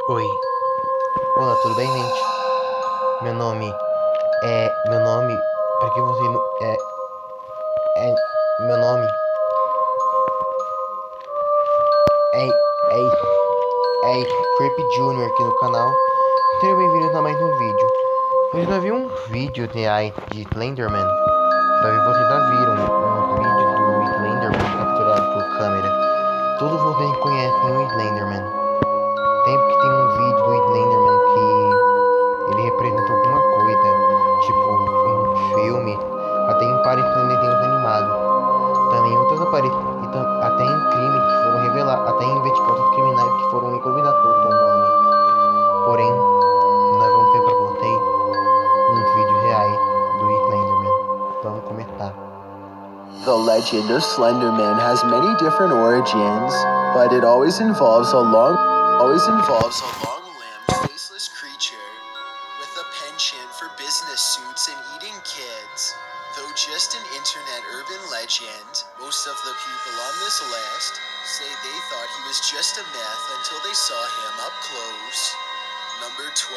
Oi. Olá, tudo bem, gente? Meu nome Meu nome. Pra que você não. É. Meu nome é. É Creep Junior aqui no canal. Sejam bem-vindos a mais um vídeo. Você já viu um vídeo de Slenderman? Talvez vocês já viram um vídeo do Slenderman capturado por câmera. Todos vocês conhecem o Slenderman. Sempre que tem um vídeo do Slenderman que ele representa alguma coisa, tipo em filme, até em aparições em desenhos animados. Também outras aparições, até em crimes que foram revelados, até em investigações criminais que foram improvisados pelo seu nome. Porém, nós vamos ter para vocês uns vídeos reais do Slenderman. Vamos começar. The legend of Slenderman has many different origins, but it always involves a long-limbed, faceless creature with a penchant for business suits and eating kids. Though just an internet urban legend, most of the people on this list say they thought he was just a myth until they saw him up close. Number 12.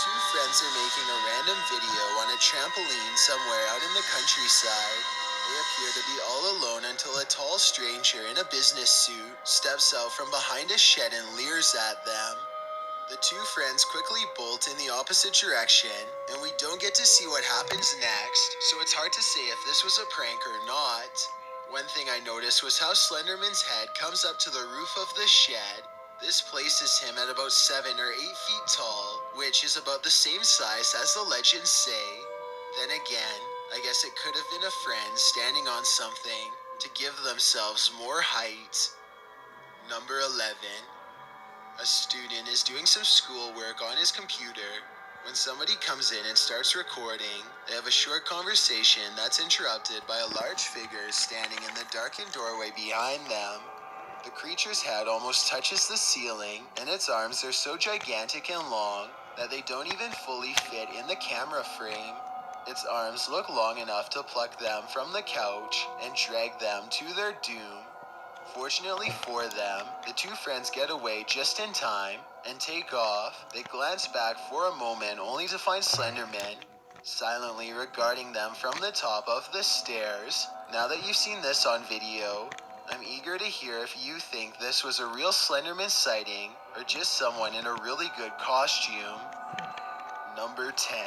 Two friends are making a random video on a trampoline somewhere out in the countryside. They appear to be all alone until a tall stranger in a business suit steps out from behind a shed and leers at them. The two friends quickly bolt in the opposite direction, and we don't get to see what happens next, so it's hard to say if this was a prank or not. One thing I noticed was how Slenderman's head comes up to the roof of the shed. This places him at about 7 or 8 feet tall, which is about the same size as the legends say. Then again, I guess it could have been a friend standing on something to give themselves more height. Number 11. A student is doing some schoolwork on his computer when somebody comes in and starts recording. They have a short conversation that's interrupted by a large figure standing in the darkened doorway behind them. The creature's head almost touches the ceiling, and its arms are so gigantic and long that they don't even fully fit in the camera frame. Its arms look long enough to pluck them from the couch and drag them to their doom. Fortunately for them, the two friends get away just in time and take off. They glance back for a moment only to find Slenderman silently regarding them from the top of the stairs. Now that you've seen this on video, I'm eager to hear if you think this was a real Slenderman sighting or just someone in a really good costume. Number 10.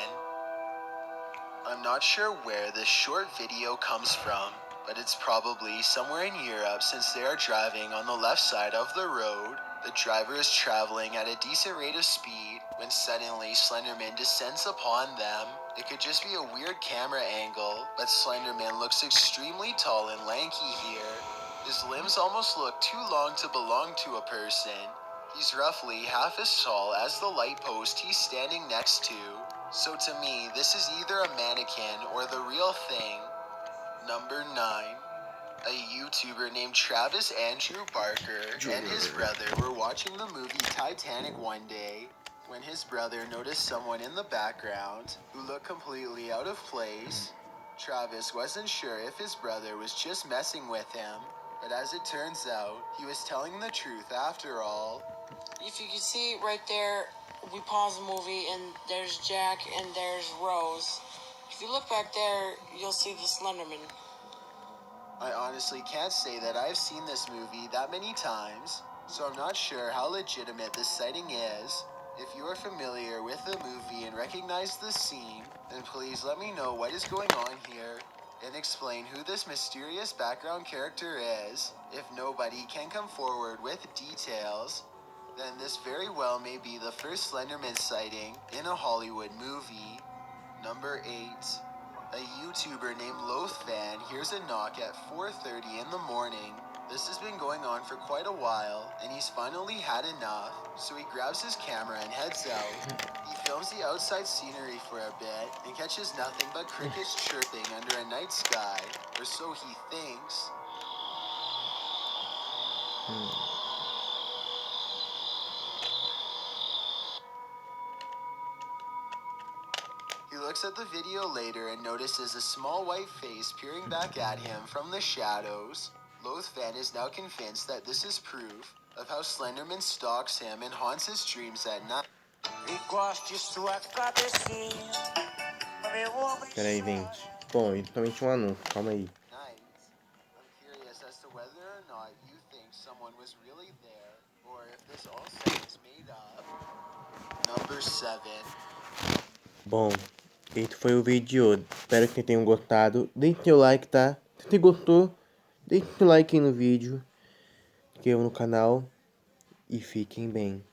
I'm not sure where this short video comes from, but it's probably somewhere in Europe since they are driving on the left side of the road. The driver is traveling at a decent rate of speed when suddenly Slenderman descends upon them. It could just be a weird camera angle, but Slenderman looks extremely tall and lanky here. His limbs almost look too long to belong to a person. He's roughly half as tall as the light post he's standing next to. So to me, this is either a mannequin or the real thing. Number 9. A YouTuber named Travis Andrew Barker and his brother were watching the movie Titanic one day when his brother noticed someone in the background who looked completely out of place. Travis wasn't sure if his brother was just messing with him, but as it turns out, he was telling the truth after all. If you can see right there, we pause the movie and there's Jack and there's Rose. If you look back there, you'll see the Slenderman. I honestly can't say that I've seen this movie that many times, so I'm not sure how legitimate this sighting is. If you are familiar with the movie and recognize the scene, then please let me know what is going on here and explain who this mysterious background character is. If nobody can come forward with details, then this very well may be the first Slenderman sighting in a Hollywood movie. Number 8. A YouTuber named Loathfan hears a knock at 4:30 in the morning. This has been going on for quite a while, and he's finally had enough, so he grabs his camera and heads out. He films the outside scenery for a bit and catches nothing but crickets chirping under a night sky, or so he thinks. He looks at the video later and notices a small white face peering back at him from the shadows. Loathfan is now convinced that this is proof of how Slenderman stalks him and haunts his dreams at night. Pera aí, gente. Bom, ele totalmente um anúncio, calma aí. I'm curious as to whether or not you think someone was really there, or if this all set is made up. Number 7. Bom, esse foi o vídeo de hoje. Espero que tenham gostado. Deixe seu like, tá? Se você gostou, deixe seu like aí no vídeo. Se inscreva no canal. E fiquem bem.